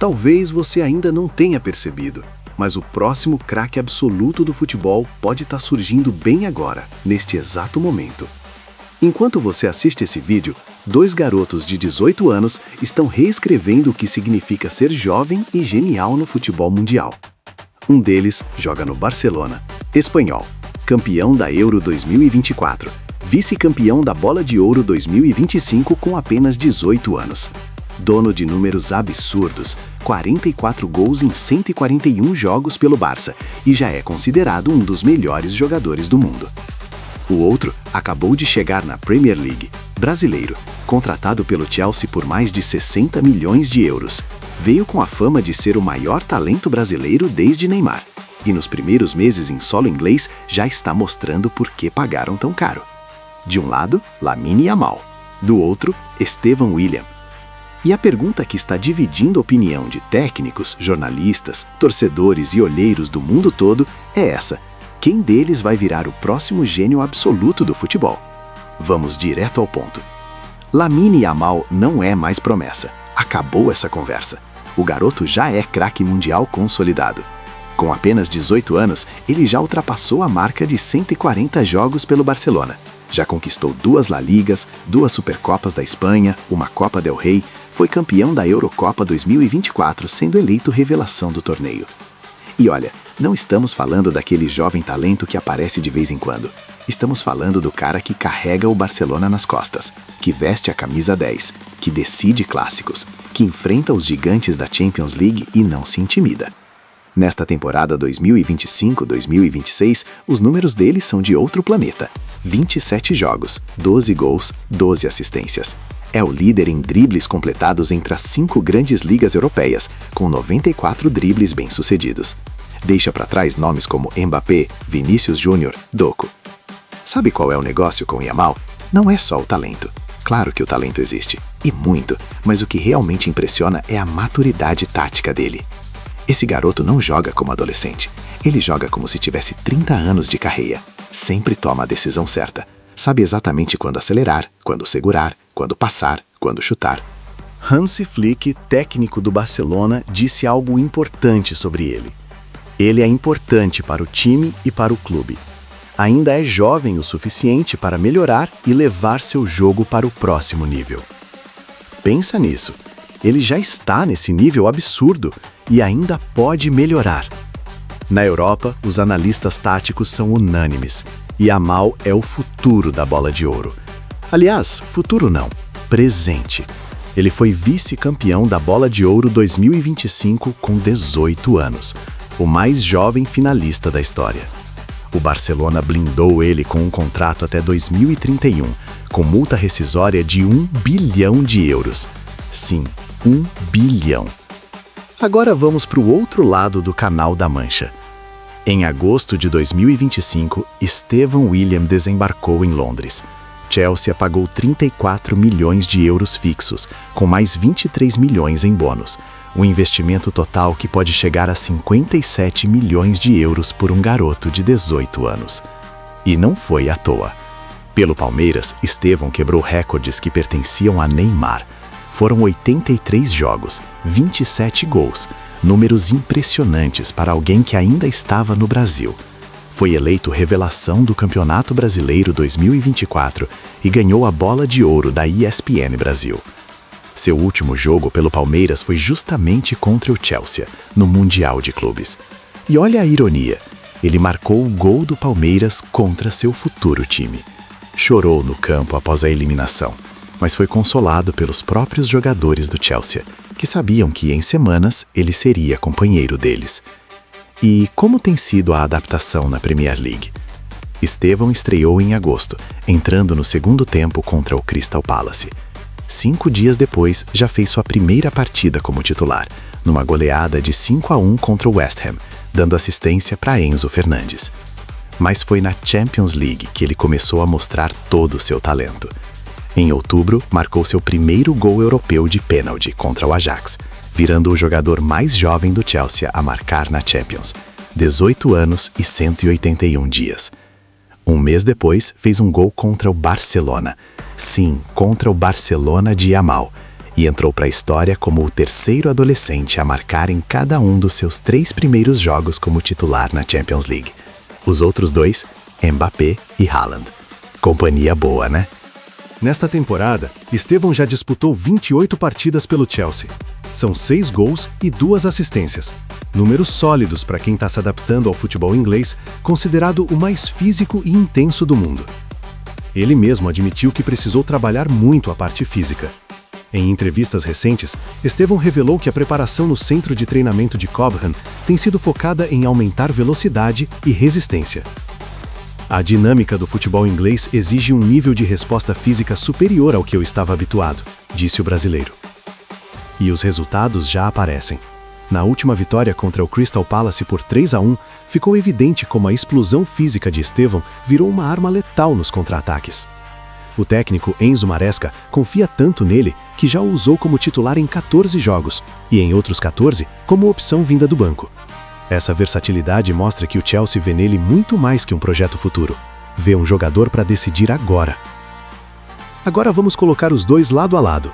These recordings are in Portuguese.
Talvez você ainda não tenha percebido, mas o próximo craque absoluto do futebol pode estar surgindo bem agora, neste exato momento. Enquanto você assiste esse vídeo, 2 garotos de 18 anos estão reescrevendo o que significa ser jovem e genial no futebol mundial. Um deles joga no Barcelona, espanhol, campeão da Euro 2024, vice-campeão da Bola de Ouro 2025 com apenas 18 anos. Dono de números absurdos, 44 gols em 141 jogos pelo Barça e já é considerado um dos melhores jogadores do mundo. O outro acabou de chegar na Premier League, brasileiro, contratado pelo Chelsea por mais de 60 milhões de euros. Veio com a fama de ser o maior talento brasileiro desde Neymar. E nos primeiros meses em solo inglês já está mostrando por que pagaram tão caro. De um lado, Lamine Yamal. Do outro, Estevão William. E a pergunta que está dividindo a opinião de técnicos, jornalistas, torcedores e olheiros do mundo todo é essa: quem deles vai virar o próximo gênio absoluto do futebol? Vamos direto ao ponto. Lamine Yamal não é mais promessa. Acabou essa conversa. O garoto já é craque mundial consolidado. Com apenas 18 anos, ele já ultrapassou a marca de 140 jogos pelo Barcelona. Já conquistou 2 La Ligas, 2 Supercopas da Espanha, uma Copa del Rey, foi campeão da Eurocopa 2024, sendo eleito revelação do torneio. E olha, não estamos falando daquele jovem talento que aparece de vez em quando. Estamos falando do cara que carrega o Barcelona nas costas, que veste a camisa 10, que decide clássicos, que enfrenta os gigantes da Champions League e não se intimida. Nesta temporada 2025-2026, os números dele são de outro planeta. 27 jogos, 12 gols, 12 assistências. É o líder em dribles completados entre as 5 grandes ligas europeias, com 94 dribles bem-sucedidos. Deixa para trás nomes como Mbappé, Vinícius Júnior, Doku. Sabe qual é o negócio com Yamal? Não é só o talento. Claro que o talento existe, e muito, mas o que realmente impressiona é a maturidade tática dele. Esse garoto não joga como adolescente. Ele joga como se tivesse 30 anos de carreira. Sempre toma a decisão certa. Sabe exatamente quando acelerar, quando segurar, quando passar, quando chutar. Hansi Flick, técnico do Barcelona, disse algo importante sobre ele. Ele é importante para o time e para o clube. Ainda é jovem o suficiente para melhorar e levar seu jogo para o próximo nível. Pensa nisso. Ele já está nesse nível absurdo e ainda pode melhorar. Na Europa, os analistas táticos são unânimes. Yamal é o futuro da Bola de Ouro. Aliás, futuro não, presente. Ele foi vice-campeão da Bola de Ouro 2025 com 18 anos, o mais jovem finalista da história. O Barcelona blindou ele com um contrato até 2031, com multa rescisória de 1 bilhão de euros. Sim, 1 bilhão. Agora vamos para o outro lado do Canal da Mancha. Em agosto de 2025, Estevão William desembarcou em Londres. Chelsea pagou 34 milhões de euros fixos, com mais 23 milhões em bônus. Um investimento total que pode chegar a 57 milhões de euros por um garoto de 18 anos. E não foi à toa. Pelo Palmeiras, Estevão quebrou recordes que pertenciam a Neymar. Foram 83 jogos, 27 gols, números impressionantes para alguém que ainda estava no Brasil. Foi eleito revelação do Campeonato Brasileiro 2024 e ganhou a Bola de Ouro da ESPN Brasil. Seu último jogo pelo Palmeiras foi justamente contra o Chelsea, no Mundial de Clubes. E olha a ironia, ele marcou o gol do Palmeiras contra seu futuro time. Chorou no campo após a eliminação, mas foi consolado pelos próprios jogadores do Chelsea, que sabiam que em semanas ele seria companheiro deles. E como tem sido a adaptação na Premier League? Estevão estreou em agosto, entrando no segundo tempo contra o Crystal Palace. 5 dias depois, já fez sua primeira partida como titular, numa goleada de 5-1 contra o West Ham, dando assistência para Enzo Fernandes. Mas foi na Champions League que ele começou a mostrar todo o seu talento. Em outubro, marcou seu primeiro gol europeu de pênalti contra o Ajax, virando o jogador mais jovem do Chelsea a marcar na Champions, 18 anos e 181 dias. Um mês depois, fez um gol contra o Barcelona. Sim, contra o Barcelona de Yamal. e entrou para a história como o terceiro adolescente a marcar em cada um dos seus 3 primeiros jogos como titular na Champions League. Os outros 2, Mbappé e Haaland. Companhia boa, né? Nesta temporada, Estevão já disputou 28 partidas pelo Chelsea. São 6 gols e 2 assistências. Números sólidos para quem está se adaptando ao futebol inglês, considerado o mais físico e intenso do mundo. Ele mesmo admitiu que precisou trabalhar muito a parte física. Em entrevistas recentes, Estevão revelou que a preparação no centro de treinamento de Cobham tem sido focada em aumentar velocidade e resistência. A dinâmica do futebol inglês exige um nível de resposta física superior ao que eu estava habituado, disse o brasileiro. E os resultados já aparecem. Na última vitória contra o Crystal Palace por 3-1, ficou evidente como a explosão física de Estevão virou uma arma letal nos contra-ataques. O técnico Enzo Maresca confia tanto nele que já o usou como titular em 14 jogos e em outros 14 como opção vinda do banco. Essa versatilidade mostra que o Chelsea vê nele muito mais que um projeto futuro. Vê um jogador para decidir agora. Agora vamos colocar os dois lado a lado.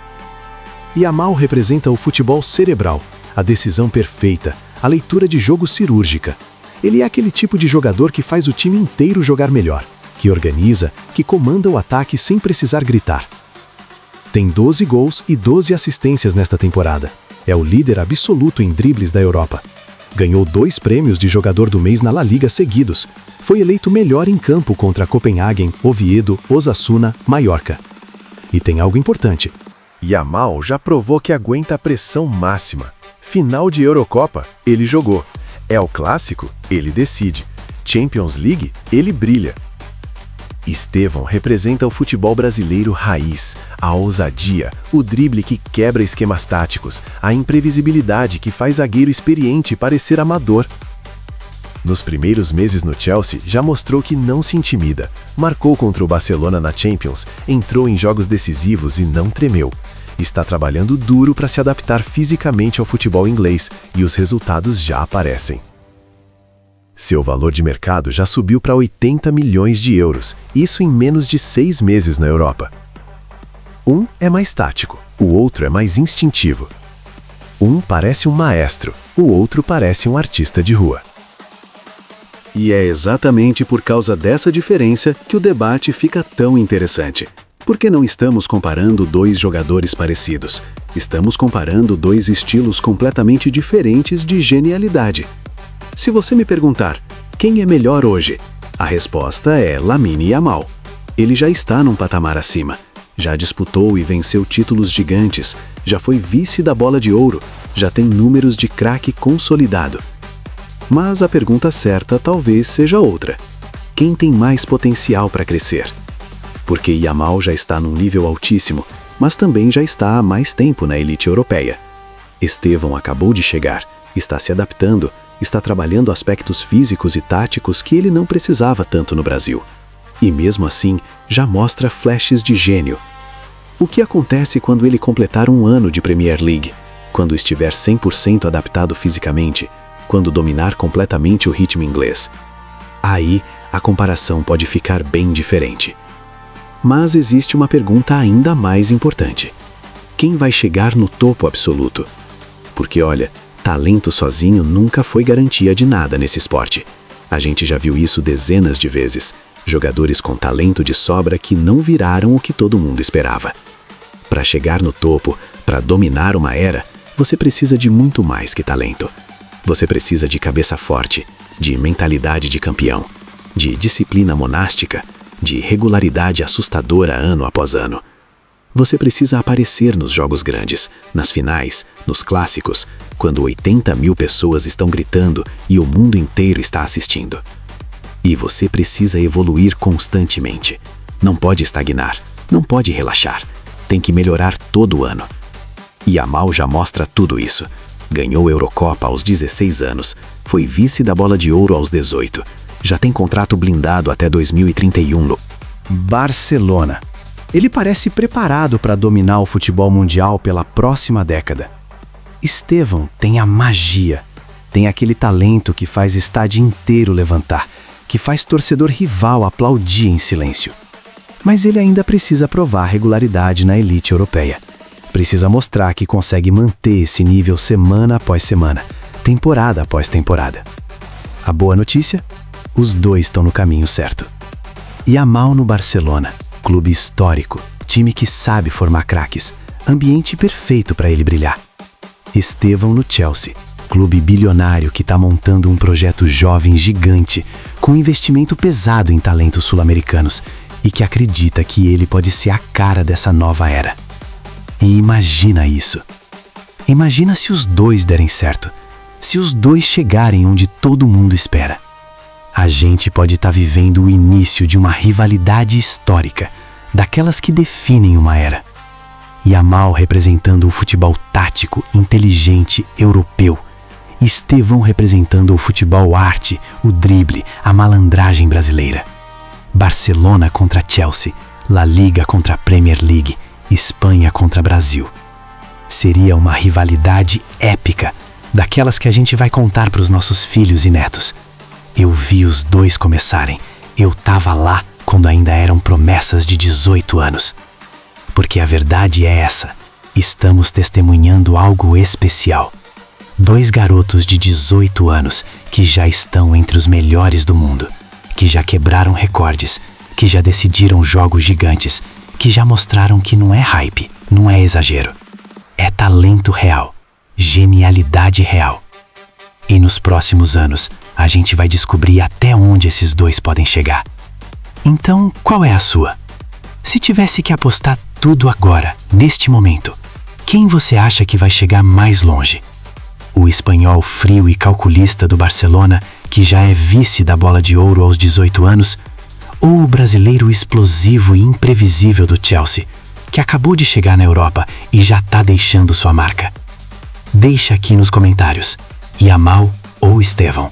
Yamal representa o futebol cerebral, a decisão perfeita, a leitura de jogo cirúrgica. Ele é aquele tipo de jogador que faz o time inteiro jogar melhor, que organiza, que comanda o ataque sem precisar gritar. Tem 12 gols e 12 assistências nesta temporada. É o líder absoluto em dribles da Europa. Ganhou 2 prêmios de jogador do mês na La Liga seguidos. Foi eleito melhor em campo contra Copenhagen, Oviedo, Osasuna, Mallorca. E tem algo importante. Yamal já provou que aguenta a pressão máxima. Final de Eurocopa, ele jogou. É o clássico, ele decide. Champions League, ele brilha. Estevão representa o futebol brasileiro raiz, a ousadia, o drible que quebra esquemas táticos, a imprevisibilidade que faz zagueiro experiente parecer amador. Nos primeiros meses no Chelsea, já mostrou que não se intimida. Marcou contra o Barcelona na Champions, entrou em jogos decisivos e não tremeu. Está trabalhando duro para se adaptar fisicamente ao futebol inglês e os resultados já aparecem. Seu valor de mercado já subiu para 80 milhões de euros, isso em menos de 6 meses na Europa. Um é mais tático, o outro é mais instintivo. Um parece um maestro, o outro parece um artista de rua. E é exatamente por causa dessa diferença que o debate fica tão interessante. Porque não estamos comparando 2 jogadores parecidos. Estamos comparando 2 estilos completamente diferentes de genialidade. Se você me perguntar, quem é melhor hoje? A resposta é Lamine Yamal. Ele já está num patamar acima. Já disputou e venceu títulos gigantes. Já foi vice da Bola de Ouro. Já tem números de craque consolidado. Mas a pergunta certa talvez seja outra. Quem tem mais potencial para crescer? Porque Yamal já está num nível altíssimo, mas também já está há mais tempo na elite europeia. Estevão acabou de chegar, está se adaptando, está trabalhando aspectos físicos e táticos que ele não precisava tanto no Brasil. E mesmo assim, já mostra flashes de gênio. O que acontece quando ele completar 1 ano de Premier League? Quando estiver 100% adaptado fisicamente? Quando dominar completamente o ritmo inglês? Aí, a comparação pode ficar bem diferente. Mas existe uma pergunta ainda mais importante. Quem vai chegar no topo absoluto? Porque olha, talento sozinho nunca foi garantia de nada nesse esporte. A gente já viu isso dezenas de vezes. Jogadores com talento de sobra que não viraram o que todo mundo esperava. Para chegar no topo, para dominar uma era, você precisa de muito mais que talento. Você precisa de cabeça forte, de mentalidade de campeão, de disciplina monástica, de regularidade assustadora ano após ano. Você precisa aparecer nos jogos grandes, nas finais, nos clássicos, quando 80 mil pessoas estão gritando e o mundo inteiro está assistindo. E você precisa evoluir constantemente. Não pode estagnar, não pode relaxar. Tem que melhorar todo ano. Yamal já mostra tudo isso. Ganhou Eurocopa aos 16 anos, foi vice da Bola de Ouro aos 18. Já tem contrato blindado até 2031 no Barcelona. Ele parece preparado para dominar o futebol mundial pela próxima década. Estevão tem a magia, tem aquele talento que faz estádio inteiro levantar, que faz torcedor rival aplaudir em silêncio. Mas ele ainda precisa provar regularidade na elite europeia. Precisa mostrar que consegue manter esse nível semana após semana, temporada após temporada. A boa notícia? Os dois estão no caminho certo. Yamal no Barcelona, clube histórico, time que sabe formar craques, ambiente perfeito para ele brilhar. Estevão no Chelsea, clube bilionário que está montando um projeto jovem gigante, com investimento pesado em talentos sul-americanos e que acredita que ele pode ser a cara dessa nova era. E imagina isso. Imagina se os dois derem certo, se os dois chegarem onde todo mundo espera. A gente pode estar vivendo o início de uma rivalidade histórica, daquelas que definem uma era. Yamal representando o futebol tático, inteligente, europeu. Estevão representando o futebol arte, o drible, a malandragem brasileira. Barcelona contra Chelsea, La Liga contra Premier League, Espanha contra Brasil. Seria uma rivalidade épica, daquelas que a gente vai contar para os nossos filhos e netos. Eu vi os dois começarem, eu tava lá quando ainda eram promessas de 18 anos. Porque a verdade é essa, estamos testemunhando algo especial. 2 garotos de 18 anos que já estão entre os melhores do mundo, que já quebraram recordes, que já decidiram jogos gigantes, que já mostraram que não é hype, não é exagero. É talento real, genialidade real. E nos próximos anos, a gente vai descobrir até onde esses dois podem chegar. Então, qual é a sua? Se tivesse que apostar tudo agora, neste momento, quem você acha que vai chegar mais longe? O espanhol frio e calculista do Barcelona, que já é vice da Bola de Ouro aos 18 anos, ou o brasileiro explosivo e imprevisível do Chelsea, que acabou de chegar na Europa e já está deixando sua marca? Deixa aqui nos comentários, Yamal ou Estevão.